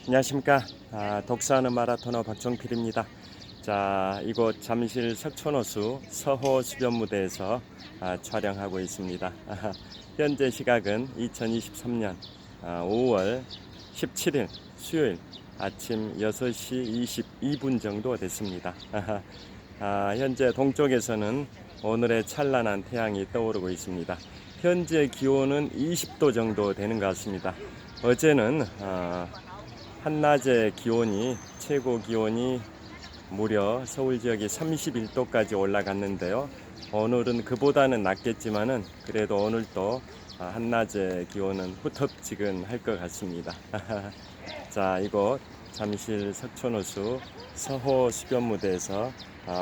안녕하십니까. 독서하는 마라토너 박종필입니다. 자, 이곳 잠실 석촌호수 서호 수변무대에서 촬영하고 있습니다. 현재 시각은 2023년 5월 17일 수요일 아침 6시 22분 정도 됐습니다. 현재 동쪽에서는 오늘의 찬란한 태양이 떠오르고 있습니다. 현재 기온은 20도 정도 되는 것 같습니다. 어제는 한낮의 기온이 최고 기온이 무려 서울 지역이 31도까지 올라갔는데요. 오늘은 그보다는 낮겠지만은 그래도 오늘도 한낮의 기온은 후텁지근할 것 같습니다. 자, 이곳 잠실 석촌호수 서호 수변무대에서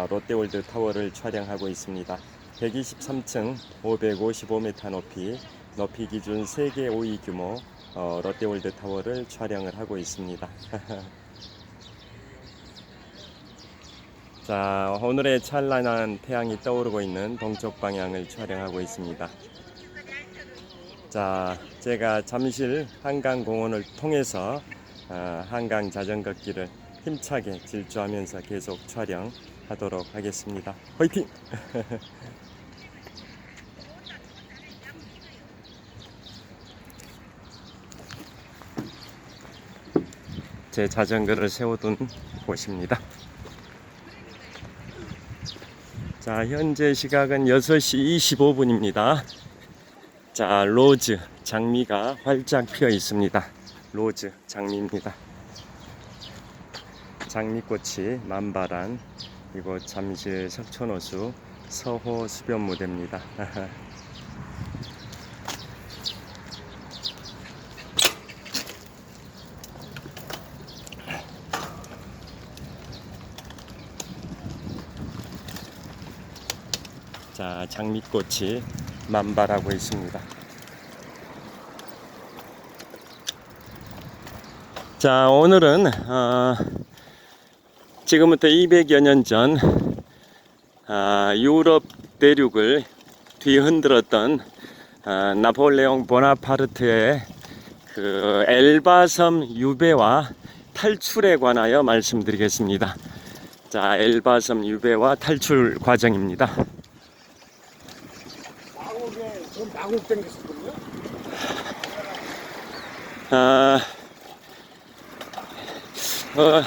롯데월드 타워를 촬영하고 있습니다. 123층 555m 높이 기준 세계 5위 규모 롯데월드 타워를 촬영을 하고 있습니다. 자, 오늘의 찬란한 태양이 떠오르고 있는 동쪽 방향을 촬영하고 있습니다. 자, 제가 잠실 한강공원을 통해서 한강 자전거 길을 힘차게 질주하면서 계속 촬영하도록 하겠습니다. 화이팅! 제 자전거를 세워둔 곳입니다. 자, 현재 시각은 6시 25분입니다. 자, 로즈 장미가 활짝 피어 있습니다. 로즈 장미입니다. 장미꽃이 만발한 이곳 잠실 석촌호수 서호 수변무대입니다. 자, 장미꽃이 만발하고 있습니다. 자, 오늘은 지금부터 200여 년 전 유럽 대륙을 뒤흔들었던 나폴레옹 보나파르트의 그 엘바섬 유배와 탈출에 관하여 말씀드리겠습니다. 자, 엘바섬 유배와 탈출 과정입니다. 마곡 땡겼었거든요.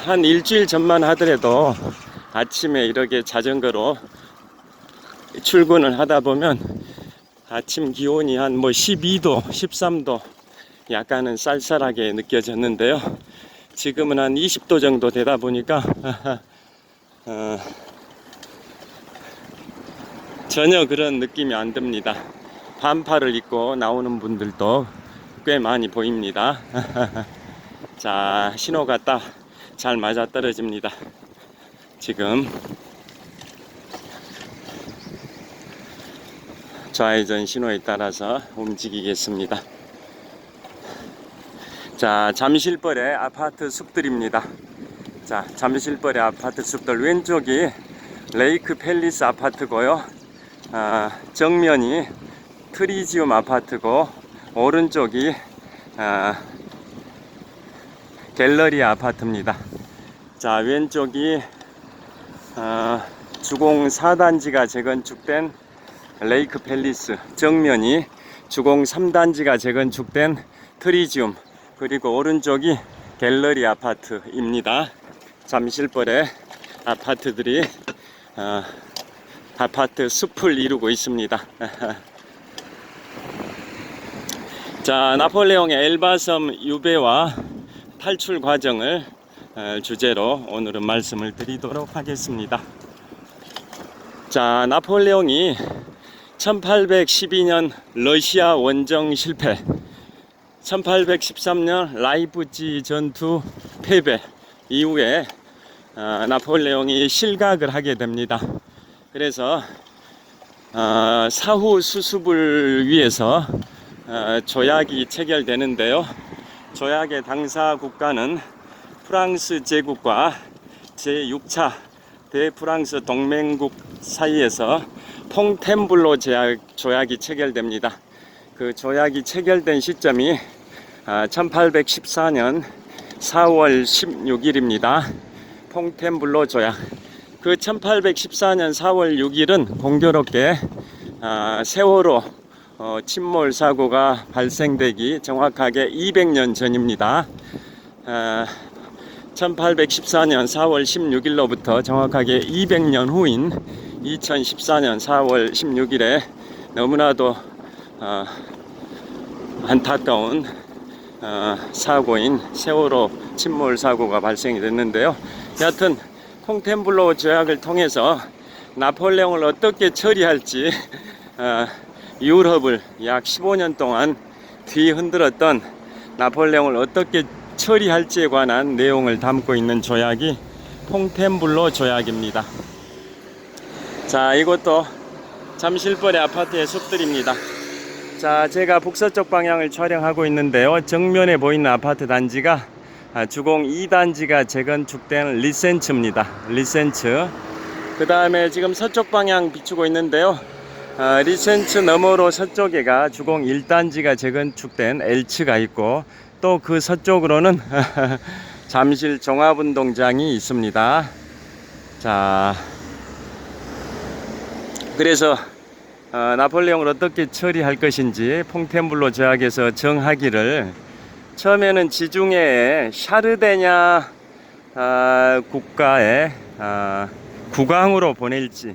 한 일주일 전만 하더라도 아침에 이렇게 자전거로 출근을 하다 보면 아침 기온이 한 12도, 13도 약간은 쌀쌀하게 느껴졌는데요. 지금은 한 20도 정도 되다 보니까 전혀 그런 느낌이 안 듭니다. 반팔을 입고 나오는 분들도 꽤 많이 보입니다. 자, 신호가 딱 잘 맞아 떨어집니다. 지금 좌회전 신호에 따라서 움직이겠습니다. 자, 잠실벌의 아파트 숲들입니다. 자, 잠실벌의 아파트 숲들, 왼쪽이 레이크 팰리스 아파트고요. 정면이 트리지움 아파트고, 오른쪽이 갤러리 아파트입니다. 자, 왼쪽이 주공 4단지가 재건축된 레이크 팰리스, 정면이 주공 3단지가 재건축된 트리지움, 그리고 오른쪽이 갤러리 아파트입니다. 잠실벌의 아파트들이 아파트 숲을 이루고 있습니다. 자, 나폴레옹의 엘바섬 유배와 탈출 과정을 주제로 오늘은 말씀을 드리도록 하겠습니다. 자, 나폴레옹이 1812년 러시아 원정 실패, 1813년 라이프치 전투 패배 이후에 나폴레옹이 실각을 하게 됩니다. 그래서 사후 수습을 위해서 조약이 체결되는데요. 조약의 당사 국가는 프랑스 제국과 제6차 대프랑스 동맹국 사이에서 퐁텐블로 조약이 체결됩니다. 그 조약이 체결된 시점이 1814년 4월 16일입니다. 퐁텐블로 조약. 그 1814년 4월 6일은 공교롭게 세월호 침몰 사고가 발생되기 정확하게 200년 전입니다. 1814년 4월 16일로부터 정확하게 200년 후인 2014년 4월 16일에 너무나도 안타까운 사고인 세월호 침몰 사고가 발생이 됐는데요. 여하튼 퐁텐블로 조약을 통해서 나폴레옹을 어떻게 처리할지 유럽을 약 15년 동안 뒤흔들었던 나폴레옹을 어떻게 처리할지에 관한 내용을 담고 있는 조약이 퐁텐블로 조약입니다. 자, 이것도 잠실벌의 아파트의 숲들입니다. 자, 제가 북서쪽 방향을 촬영하고 있는데요. 정면에 보이는 아파트 단지가 주공 2단지가 재건축된 리센츠입니다. 리센츠. 그 다음에 지금 서쪽 방향 비추고 있는데요. 리센츠 너머로 서쪽에가 주공 1단지가 재건축된 엘츠가 있고, 또 그 서쪽으로는 잠실 종합운동장이 있습니다. 자, 그래서 나폴레옹을 어떻게 처리할 것인지 퐁텐블로 조약에서 정하기를, 처음에는 지중해의 샤르데냐 국가의 국왕으로 보낼지,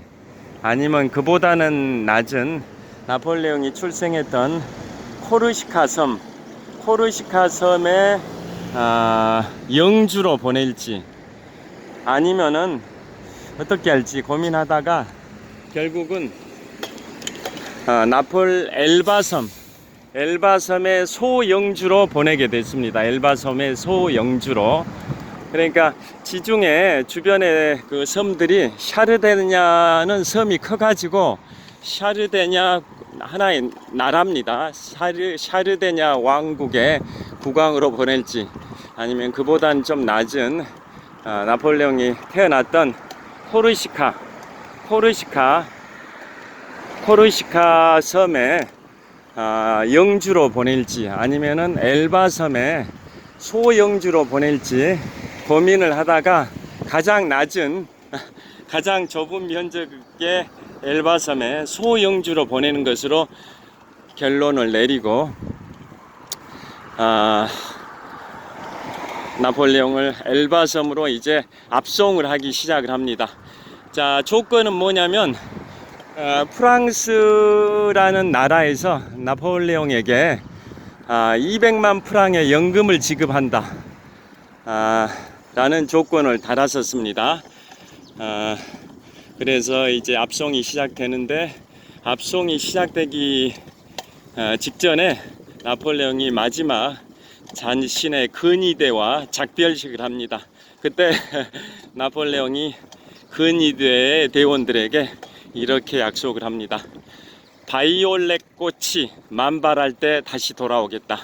아니면 그보다는 낮은 나폴레옹이 출생했던 코르시카 섬의 영주로 보낼지, 아니면은 어떻게 할지 고민하다가 결국은 엘바섬의 소영주로 보내게 됐습니다. 엘바섬의 소영주로. 그러니까 지중해 주변의 그 섬들이, 샤르데냐는 섬이 커가지고 샤르데냐 하나의 나라입니다. 샤르데냐 왕국의 국왕으로 보낼지, 아니면 그보단 좀 낮은 나폴레옹이 태어났던 코르시카 섬의 영주로 보낼지, 아니면은 엘바섬의 소영주로 보낼지 고민을 하다가 가장 낮은, 가장 좁은 면적의 엘바섬의 소영주로 보내는 것으로 결론을 내리고 나폴레옹을 엘바섬으로 이제 압송을 하기 시작을 합니다. 자, 조건은 뭐냐면 프랑스라는 나라에서 나폴레옹에게 200만 프랑의 연금을 지급한다 라는 조건을 달았었습니다. 그래서 이제 압송이 시작되는데, 압송이 시작되기 직전에 나폴레옹이 마지막 자신의 근위대와 작별식을 합니다. 그때 나폴레옹이 근위대의 대원들에게 이렇게 약속을 합니다. 바이올렛 꽃이 만발할 때 다시 돌아오겠다.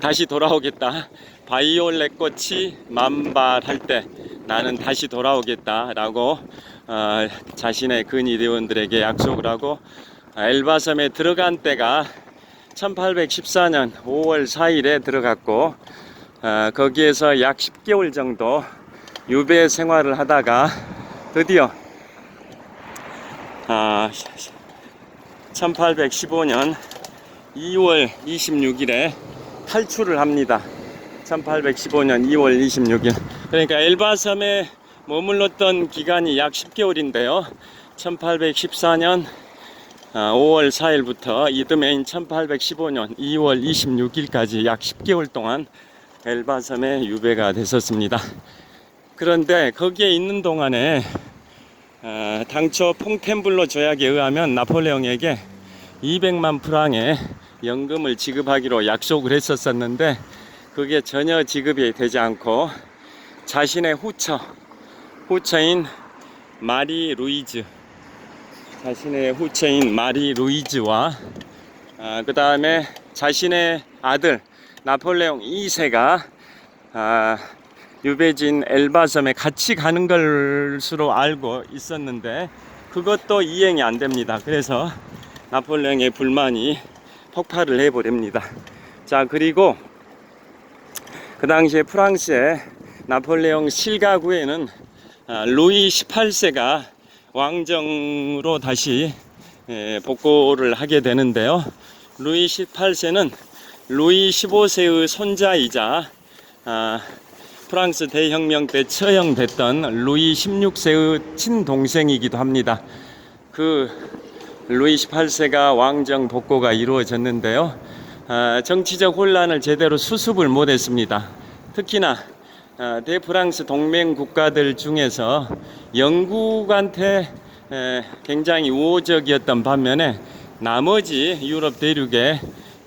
다시 돌아오겠다. 바이올렛 꽃이 만발할 때 나는 다시 돌아오겠다 라고 자신의 근위대원들에게 약속을 하고, 엘바섬에 들어간 때가 1814년 5월 4일에 들어갔고, 거기에서 약 10개월 정도 유배 생활을 하다가 드디어 1815년 2월 26일에 탈출을 합니다. 1815년 2월 26일. 그러니까 엘바섬에 머물렀던 기간이 약 10개월인데요. 1814년 5월 4일부터 이듬해인 1815년 2월 26일까지 약 10개월 동안 엘바섬에 유배가 됐었습니다. 그런데 거기에 있는 동안에 당초 퐁텐블로 조약에 의하면 나폴레옹에게 200만 프랑의 연금을 지급하기로 약속을 했었는데, 그게 전혀 지급이 되지 않고 자신의 후처인 마리 루이즈와 그 다음에 자신의 아들 나폴레옹 2세가 유배지인 엘바섬에 같이 가는 것으로 알고 있었는데, 그것도 이행이 안 됩니다. 그래서 나폴레옹의 불만이 폭발을 해버립니다. 자, 그리고 그 당시에 프랑스의 나폴레옹 실가구에는 루이 18세가 왕정으로 다시 복고를 하게 되는데요. 루이 18세는 루이 15세의 손자이자 프랑스 대혁명 때 처형됐던 루이 16세의 친동생이기도 합니다. 그 루이 18세가 왕정 복고가 이루어졌는데요. 정치적 혼란을 제대로 수습을 못했습니다. 특히나 대프랑스 동맹 국가들 중에서 영국한테 굉장히 우호적이었던 반면에 나머지 유럽 대륙의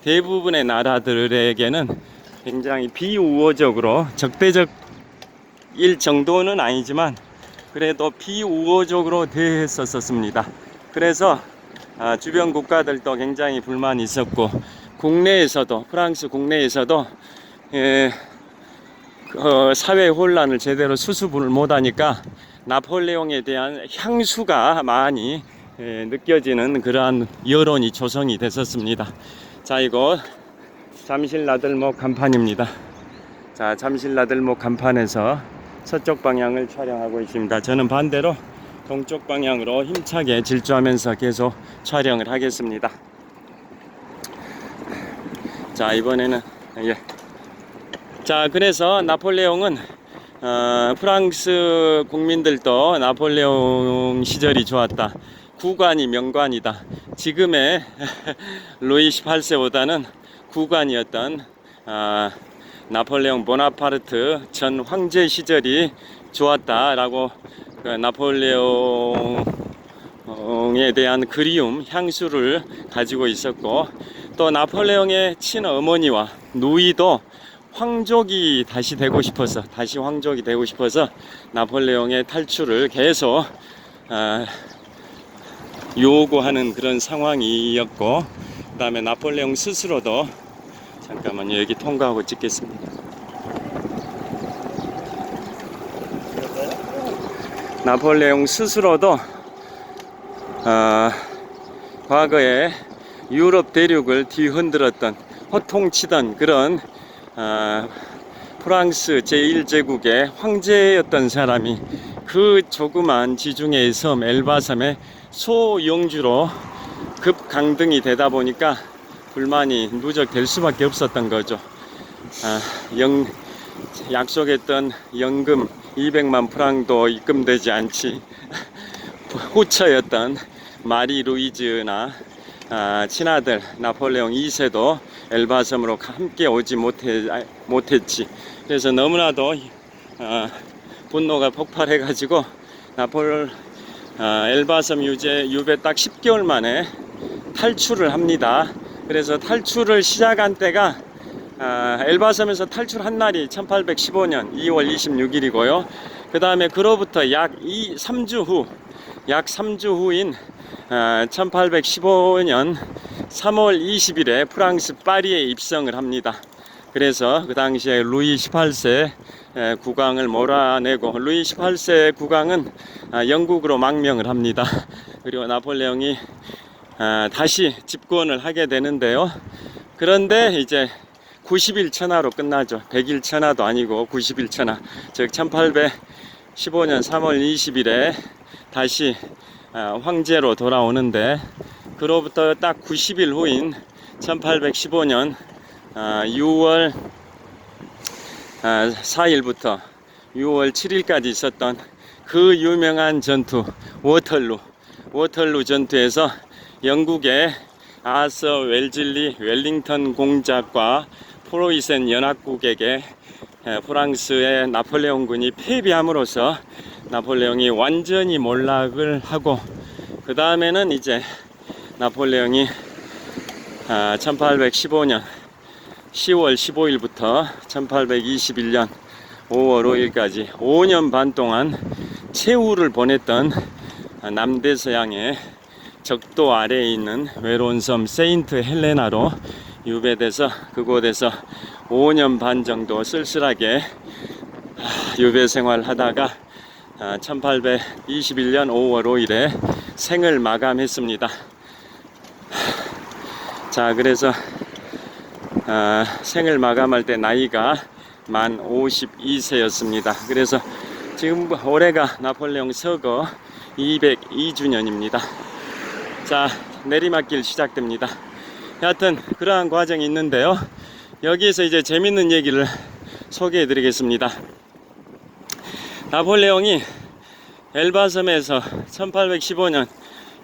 대부분의 나라들에게는 굉장히 비우호적으로, 적대적일 정도는 아니지만 그래도 비우호적으로 대했었습니다. 그래서 주변 국가들도 굉장히 불만이 있었고, 국내에서도, 프랑스 국내에서도 사회 혼란을 제대로 수습을 못하니까 나폴레옹에 대한 향수가 많이 느껴지는 그러한 여론이 조성이 됐었습니다. 자, 이곳 잠실나들목 간판입니다. 자, 잠실나들목 간판에서 서쪽 방향을 촬영하고 있습니다. 저는 반대로 동쪽 방향으로 힘차게 질주하면서 계속 촬영을 하겠습니다. 자, 이번에는 자, 그래서 나폴레옹은 프랑스 국민들도 나폴레옹 시절이 좋았다. 국관이 명관이다. 지금의 루이 18세보다는 국관이었던 나폴레옹 보나파르트 전 황제 시절이 좋았다라고 나폴레옹에 대한 그리움, 향수를 가지고 있었고, 또 나폴레옹의 친어머니와 누이도 황족이 다시 황족이 되고 싶어서 나폴레옹의 탈출을 계속 요구하는 그런 상황이었고, 그 다음에 나폴레옹 스스로도, 잠깐만요, 여기 통과하고 찍겠습니다. 나폴레옹 스스로도 과거에 유럽 대륙을 뒤흔들었던, 호통치던 그런 프랑스 제1제국의 황제였던 사람이 그 조그만 지중해의 섬 엘바섬의 소영주로 급강등이 되다 보니까 불만이 누적될 수밖에 없었던 거죠. 약속했던 연금 200만 프랑도 입금되지 않지 후처였던 마리 루이즈나 친아들 나폴레옹 2세도 엘바섬으로 함께 오지 못했지. 그래서 너무나도 분노가 폭발해 가지고 엘바섬 유배 딱 10개월 만에 탈출을 합니다. 그래서 탈출을 시작한 때가 엘바섬에서 탈출한 날이 1815년 2월 26일이고요. 그 다음에 그로부터 약 3주 후인 1815년 3월 20일에 프랑스 파리에 입성을 합니다. 그래서 그 당시에 루이 18세 국왕을 몰아내고, 루이 18세 국왕은 영국으로 망명을 합니다. 그리고 나폴레옹이 다시 집권을 하게 되는데요. 그런데 이제 90일 천하로 끝나죠. 100일 천하도 아니고 90일 천하. 즉 1815년 3월 20일에 다시 황제로 돌아오는데, 그로부터 딱 90일 후인 1815년 6월 4일부터 6월 7일까지 있었던 그 유명한 전투 워털루 전투에서 영국의 아서 웰즐리 웰링턴 공작과 프로이센 연합국에게 프랑스의 나폴레옹군이 패배함으로써 나폴레옹이 완전히 몰락을 하고, 그 다음에는 이제 나폴레옹이 1815년 10월 15일부터 1821년 5월 5일까지 5년 반 동안 최후를 보냈던 남대서양의 적도 아래에 있는 외로운 섬 세인트 헬레나로 유배돼서 그곳에서 5년 반 정도 쓸쓸하게 유배 생활하다가 1821년 5월 5일에 생을 마감했습니다. 자, 그래서 생을 마감할 때 나이가 만 52세였습니다. 그래서 지금 올해가 나폴레옹 서거 202주년입니다. 자, 내리막길 시작됩니다. 여하튼 그러한 과정이 있는데요. 여기에서 이제 재밌는 얘기를 소개해 드리겠습니다. 나폴레옹이 엘바섬에서 1815년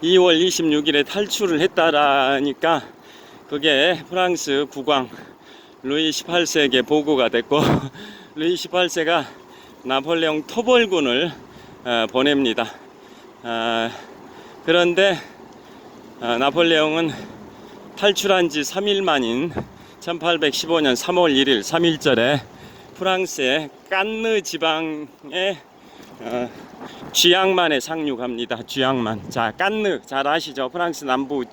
2월 26일에 탈출을 했다라니까 그게 프랑스 국왕 루이 18세에게 보고가 됐고 루이 18세가 나폴레옹 토벌군을 보냅니다. 그런데 나폴레옹은 탈출한 지 3일 만인 1815년 3월 1일 3일절에 프랑스의 깐느 지방에 쥐앙만에 상륙합니다. 쥐앙만. 자, 깐느 잘 아시죠? 프랑스 남부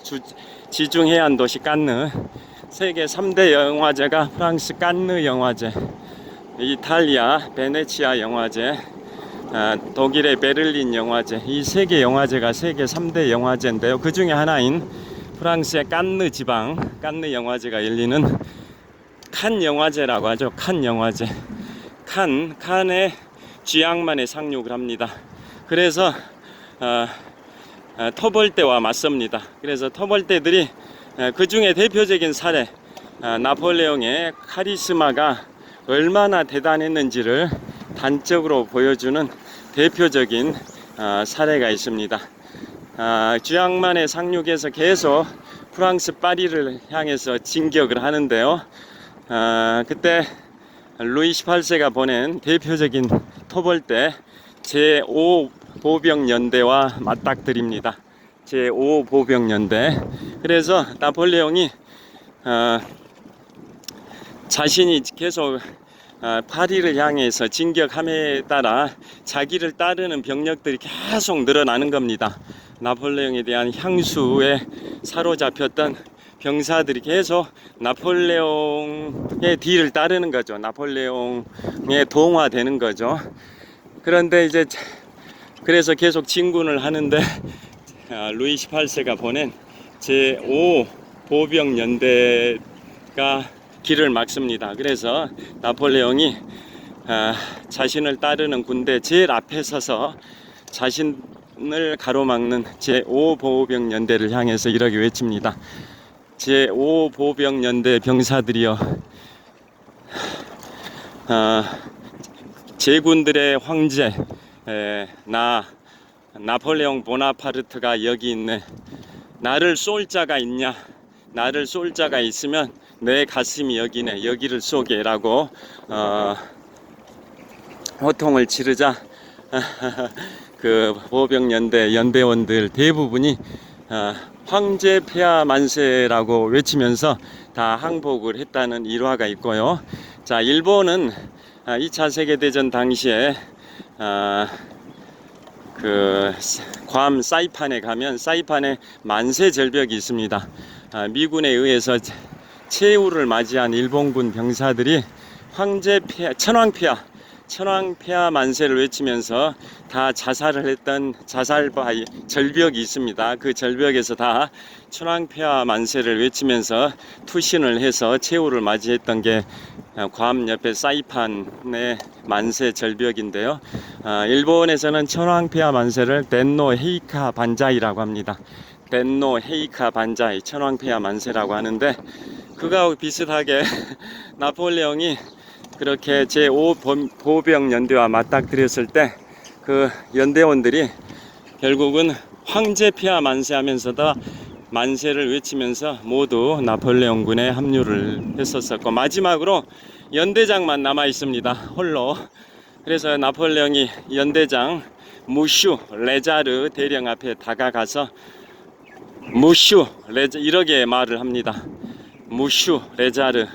지중 해안 도시 깐느. 세계 3대 영화제가 프랑스 깐느 영화제, 이탈리아 베네치아 영화제, 독일의 베를린 영화제, 이 세 개 영화제가 세계 3대 영화제인데요. 그 중에 하나인 프랑스의 깐느 지방 깐느 영화제가 열리는 칸 영화제라고 하죠. 칸 영화제. 칸에 쥐앙만에 상륙을 합니다. 그래서 토벌대와 맞섭니다. 그래서 토벌대들이 그 중에 대표적인 사례, 나폴레옹의 카리스마가 얼마나 대단했는지를 단적으로 보여주는 대표적인 사례가 있습니다. 쥐앙만에 상륙해서 계속 프랑스 파리를 향해서 진격을 하는데요. 그때 루이 18세가 보낸 대표적인 토벌대 제5보병연대와 맞닥뜨립니다. 제5보병연대. 그래서 나폴레옹이 자신이 계속 파리를 향해서 진격함에 따라 자기를 따르는 병력들이 계속 늘어나는 겁니다. 나폴레옹에 대한 향수에 사로잡혔던 병사들이 계속 나폴레옹의 뒤를 따르는 거죠. 나폴레옹에 동화되는 거죠. 그런데 이제 그래서 계속 진군을 하는데 루이 18세가 보낸 제5보병연대가 길을 막습니다. 그래서 나폴레옹이 자신을 따르는 군대 제일 앞에 서서 자신을 가로막는 제5보병연대를 향해서 이렇게 외칩니다. 제5보병연대 병사들이여, 제군들의 황제 나폴레옹 보나파르트가 여기 있네. 나를 쏠 자가 있냐? 나를 쏠 자가 있으면 내 가슴이 여기네. 여기를 쏘게 라고 호통을 지르자 그 보병연대 연대원들 대부분이 황제 폐하 만세라고 외치면서 다 항복을 했다는 일화가 있고요. 자, 일본은 2차 세계대전 당시에 그 괌 사이판에 가면 사이판에 만세 절벽이 있습니다. 미군에 의해서 최후를 맞이한 일본군 병사들이 황제 폐하, 천황폐하 만세를 외치면서 다 자살을 했던 자살바위 절벽이 있습니다. 그 절벽에서 다 천황폐하 만세를 외치면서 투신을 해서 최후를 맞이했던 게 괌 옆에 사이판의 만세 절벽인데요. 일본에서는 천황폐하 만세를 덴노 헤이카 반자이라고 합니다. 덴노 헤이카 반자이, 천황폐하 만세라고 하는데, 그거하고 비슷하게 나폴레옹이 그렇게 제5보병연대와 맞닥뜨렸을 때 그 연대원들이 결국은 황제 폐하 만세하면서도 만세를 외치면서 모두 나폴레옹군에 합류를 했었고, 마지막으로 연대장만 남아 있습니다. 홀로. 그래서 나폴레옹이 연대장 무슈 레자르 대령 앞에 다가가서 무슈 레자 이렇게 말을 합니다. 무슈 레자르,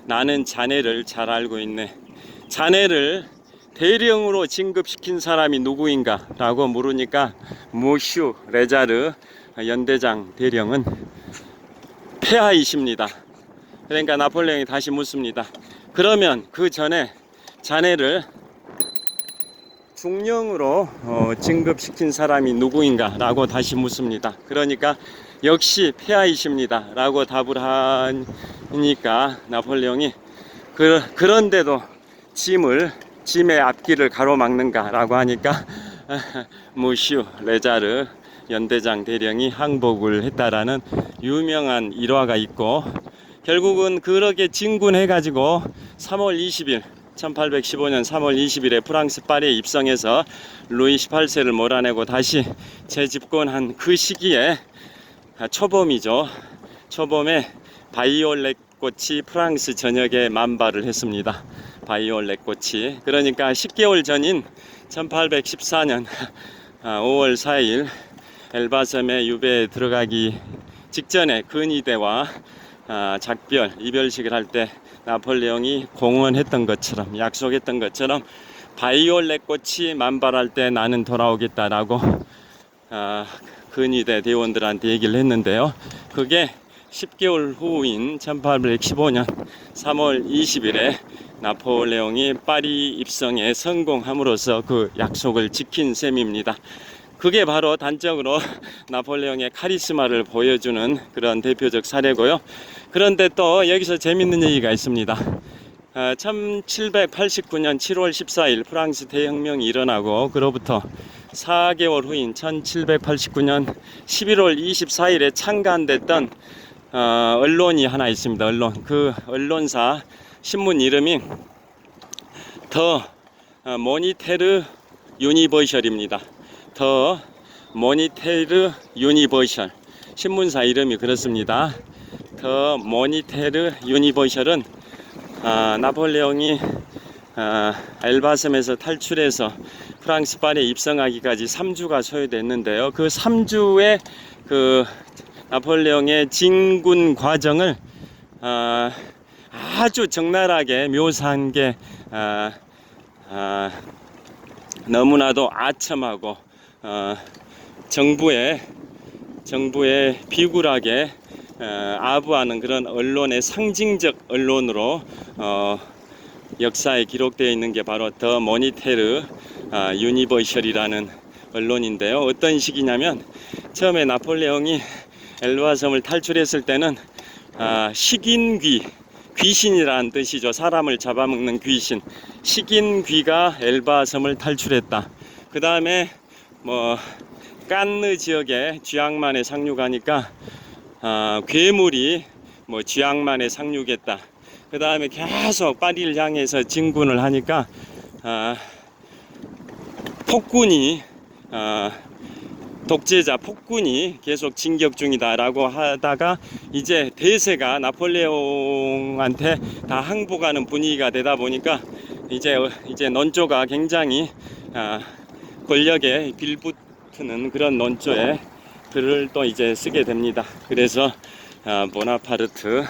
나는 자네를 잘 알고 있네. 자네를 대령으로 진급시킨 사람이 누구인가? 라고 물으니까 무슈 레자르 연대장 대령은 폐하이십니다. 그러니까 나폴레옹이 다시 묻습니다. 그러면 그 전에 자네를 중령으로 진급시킨 사람이 누구인가? 라고 다시 묻습니다. 그러니까 역시 폐하이십니다 라고 답을 하니까 나폴레옹이 그런데도 짐의 앞길을 가로막는가 라고 하니까 무슈 레자르 연대장 대령이 항복을 했다라는 유명한 일화가 있고, 결국은 그렇게 진군해 가지고 3월 20일 1815년 3월 20일에 프랑스 파리에 입성해서 루이 18세를 몰아내고 다시 재집권한 그 시기에 초봄이죠. 초봄에 바이올렛 꽃이 프랑스 전역에 만발을 했습니다. 바이올렛 꽃이. 그러니까 10개월 전인 1814년 5월 4일 엘바섬에 유배에 들어가기 직전에 근위대와 작별, 이별식을 할 때 나폴레옹이 공언했던 것처럼, 약속했던 것처럼 바이올렛 꽃이 만발할 때 나는 돌아오겠다라고 근위대 대원들한테 얘기를 했는데요. 그게 10개월 후인 1815년 3월 20일에 나폴레옹이 파리 입성에 성공함으로써 그 약속을 지킨 셈입니다. 그게 바로 단적으로 나폴레옹의 카리스마를 보여주는 그런 대표적 사례고요. 그런데 또 여기서 재밌는 얘기가 있습니다. 1789년 7월 14일 프랑스 대혁명이 일어나고 그로부터 4개월 후인 1789년 11월 24일에 창간됐던 언론이 하나 있습니다. 그 언론사 신문 이름이 더 모니테르 유니버셜입니다. 더 모니테르 유니버셜, 신문사 이름이 그렇습니다. 더 모니테르 유니버셜은 나폴레옹이 엘바섬에서 탈출해서 프랑스 파리에 입성하기까지 3주가 소요됐는데요. 그 3주의 그 나폴레옹의 진군 과정을 아주 적나라하게 묘사한 게 너무나도 아첨하고 정부에 비굴하게 아부하는 그런 언론의 상징적 언론으로 역사에 기록되어 있는 게 바로 더 모니테르 유니버셜이라는 언론인데요. 어떤 식이냐면 처음에 나폴레옹이 엘바섬을 탈출했을 때는 귀신이라는 뜻이죠. 사람을 잡아먹는 귀신, 식인귀가 엘바섬을 탈출했다. 그 다음에 깐느 지역에 쥐앙만에 상륙하니까 괴물이 쥐앙만에 상륙했다. 그 다음에 계속 파리를 향해서 진군을 하니까 독재자 폭군이 계속 진격 중이다라고 하다가 이제 대세가 나폴레옹한테 다 항복하는 분위기가 되다 보니까 이제 논조가 굉장히 권력에 빌붙는 그런 논조에 글을 또 이제 쓰게 됩니다. 그래서 보나파르트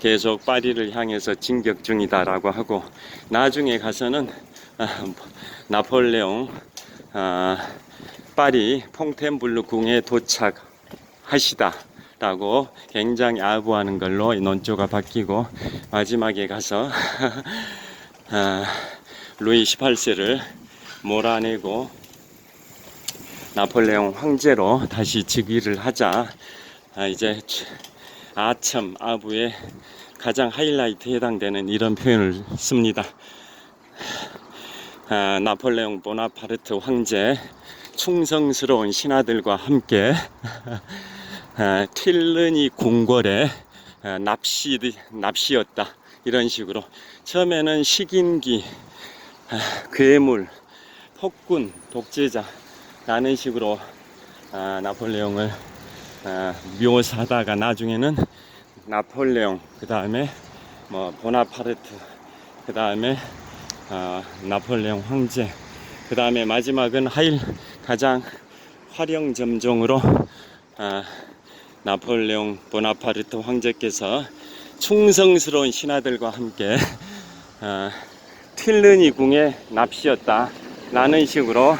계속 파리를 향해서 진격 중이다라고 하고, 나중에 가서는 나폴레옹 파리 퐁텐블루 궁에 도착하시다라고 굉장히 아부하는 걸로 논조가 바뀌고, 마지막에 가서 루이 18세를 몰아내고 나폴레옹 황제로 다시 즉위를 하자. 이제 아첨 아부의 가장 하이라이트에 해당되는 이런 표현을 씁니다. 나폴레옹 보나파르트 황제 충성스러운 신하들과 함께 틸르니 궁궐에 납시였다. 이런 식으로 처음에는 식인귀, 괴물, 폭군, 독재자 라는 식으로 나폴레옹을 묘사하다가 나중에는 나폴레옹, 그 다음에 보나파르트, 그 다음에 나폴레옹 황제, 그 다음에 마지막은 가장 활용점종으로 나폴레옹 보나파르트 황제께서 충성스러운 신하들과 함께 틸르니 궁에 납시였다 라는 식으로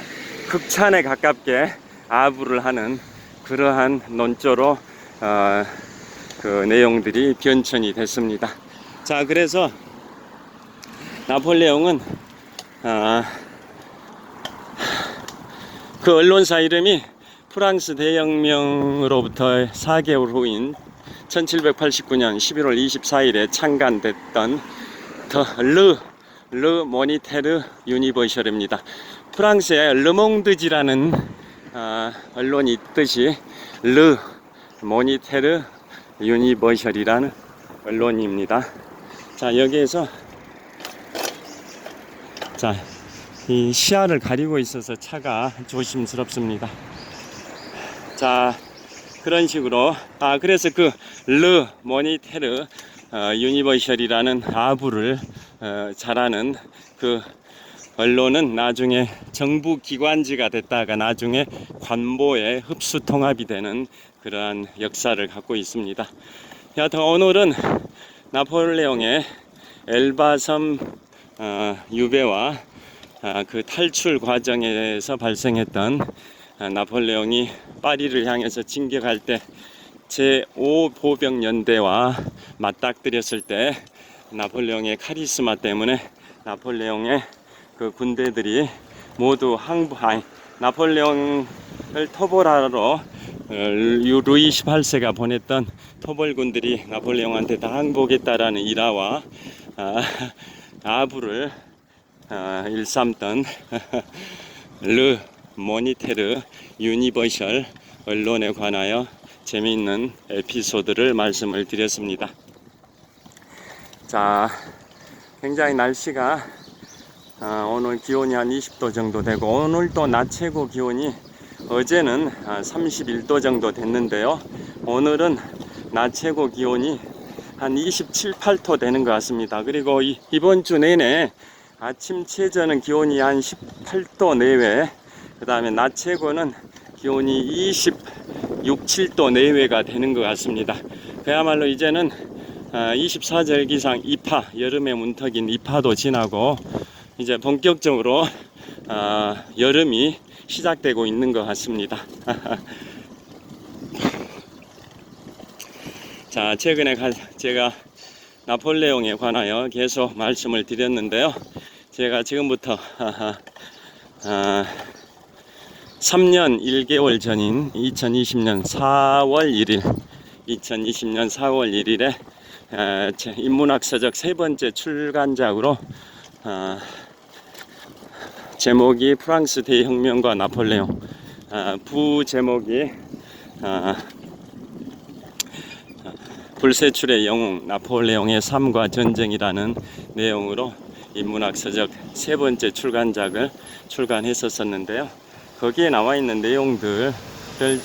극찬에 가깝게 아부를 하는 그러한 논조로 그 내용들이 변천이 됐습니다. 자, 그래서 나폴레옹은 그 언론사 이름이 프랑스 대혁명으로부터 4개월 후인 1789년 11월 24일에 창간됐던 르 모니테르 유니버셜입니다. 프랑스의 르몽드지라는 언론이 있듯이 르 모니테르 유니버셜이라는 언론입니다. 자, 여기에서 이 시야를 가리고 있어서 차가 조심스럽습니다. 자, 그런 식으로 그래서 그 르 모니테르 유니버셜이라는 아부를 잘하는 그 언론은 나중에 정부 기관지가 됐다가 나중에 관보에 흡수 통합이 되는 그러한 역사를 갖고 있습니다. 여하튼 오늘은 나폴레옹의 엘바섬 유배와 그 탈출 과정에서 발생했던 나폴레옹이 파리를 향해서 진격할 때 제5보병연대와 맞닥뜨렸을 때 나폴레옹의 카리스마 때문에 나폴레옹의 그 군대들이 모두 나폴레옹을 토벌하러 루이 18세가 보냈던 토벌군들이 나폴레옹한테 다 항복했다라는 일화와 아부를 일삼던 르 모니테르 유니버셜 언론에 관하여 재미있는 에피소드를 말씀을 드렸습니다. 자, 굉장히 날씨가 오늘 기온이 한 20도 정도 되고 오늘 또 낮 최고 기온이 어제는 31도 정도 됐는데요. 오늘은 낮 최고 기온이 한 27, 8도 되는 것 같습니다. 그리고 이번 주 내내 아침 최저는 기온이 한 18도 내외, 그 다음에 낮 최고는 기온이 26, 7도 내외가 되는 것 같습니다. 그야말로 이제는 24절기상 입하, 여름의 문턱인 입하도 지나고 이제 본격적으로 여름이 시작되고 있는 것 같습니다. 자, 최근에 제가 나폴레옹에 관하여 계속 말씀을 드렸는데요. 제가 지금부터 3년 1개월 전인 2020년 4월 1일에 제 인문학서적 세 번째 출간작으로 제목이 프랑스 대혁명과 나폴레옹, 부제목이 불세출의 영웅 나폴레옹의 삶과 전쟁이라는 내용으로 인문학서적 세 번째 출간작을 출간했었는데요. 거기에 나와 있는 내용들을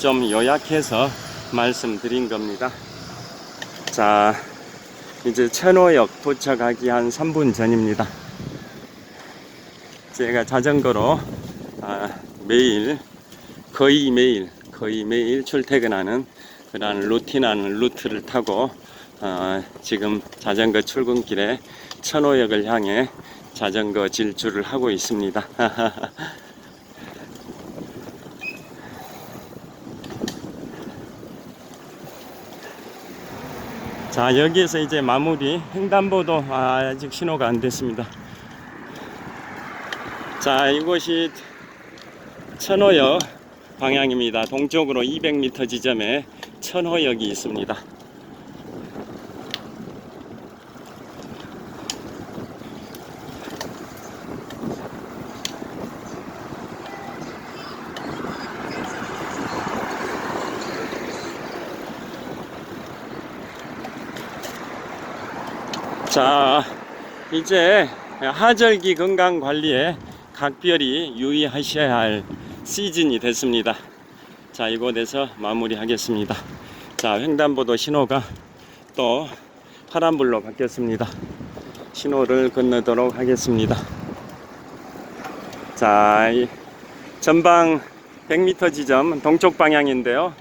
좀 요약해서 말씀드린 겁니다. 자, 이제 천호역 도착하기 한 3분 전입니다. 제가 자전거로 거의 매일 출퇴근하는 그런 루틴한 루트를 타고 지금 자전거 출근길에 천호역을 향해 자전거 질주를 하고 있습니다. 자, 여기에서 이제 마무리. 횡단보도 아직 신호가 안 됐습니다. 자, 이곳이 천호역 방향입니다. 동쪽으로 200m 지점에 천호역이 있습니다. 자, 이제 하절기 건강관리에 각별히 유의하셔야 할 시즌이 됐습니다. 자, 이곳에서 마무리하겠습니다. 자, 횡단보도 신호가 또 파란불로 바뀌었습니다. 신호를 건너도록 하겠습니다. 자, 이 전방 100m 지점 동쪽 방향인데요.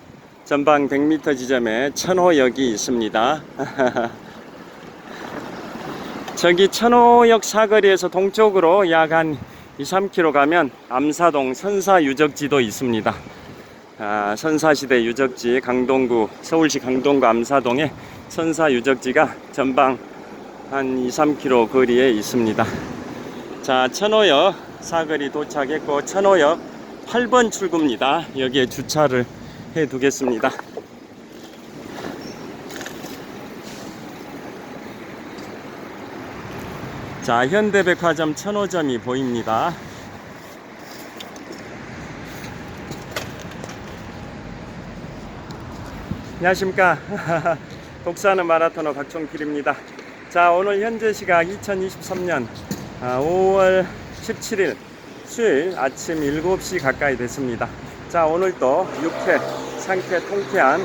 전방 100m 지점에 천호역이 있습니다. 저기 천호역 사거리에서 동쪽으로 약 한 2, 3km 가면 암사동 선사유적지도 있습니다. 선사시대 유적지 강동구, 서울시 강동구 암사동에 선사유적지가 전방 한 2, 3km 거리에 있습니다. 자, 천호역 사거리 도착했고 천호역 8번 출구입니다. 여기에 주차를 해 두겠습니다. 자, 현대백화점 천호점이 보입니다. 안녕하십니까. 독사하는 마라토너 박종필입니다. 자, 오늘 현재 시각 2023년 5월 17일 수요일 아침 7시 가까이 됐습니다. 자, 오늘도 유쾌, 상쾌, 통쾌한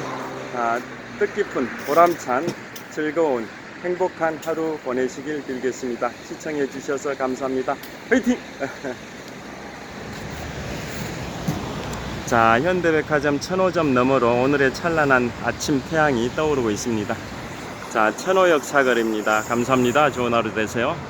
뜻깊은 보람찬 즐거운 행복한 하루 보내시길 빌겠습니다. 시청해 주셔서 감사합니다. 화이팅! 자, 현대백화점 천호점 너머로 오늘의 찬란한 아침 태양이 떠오르고 있습니다. 자, 천호역 사거리입니다. 감사합니다. 좋은 하루 되세요.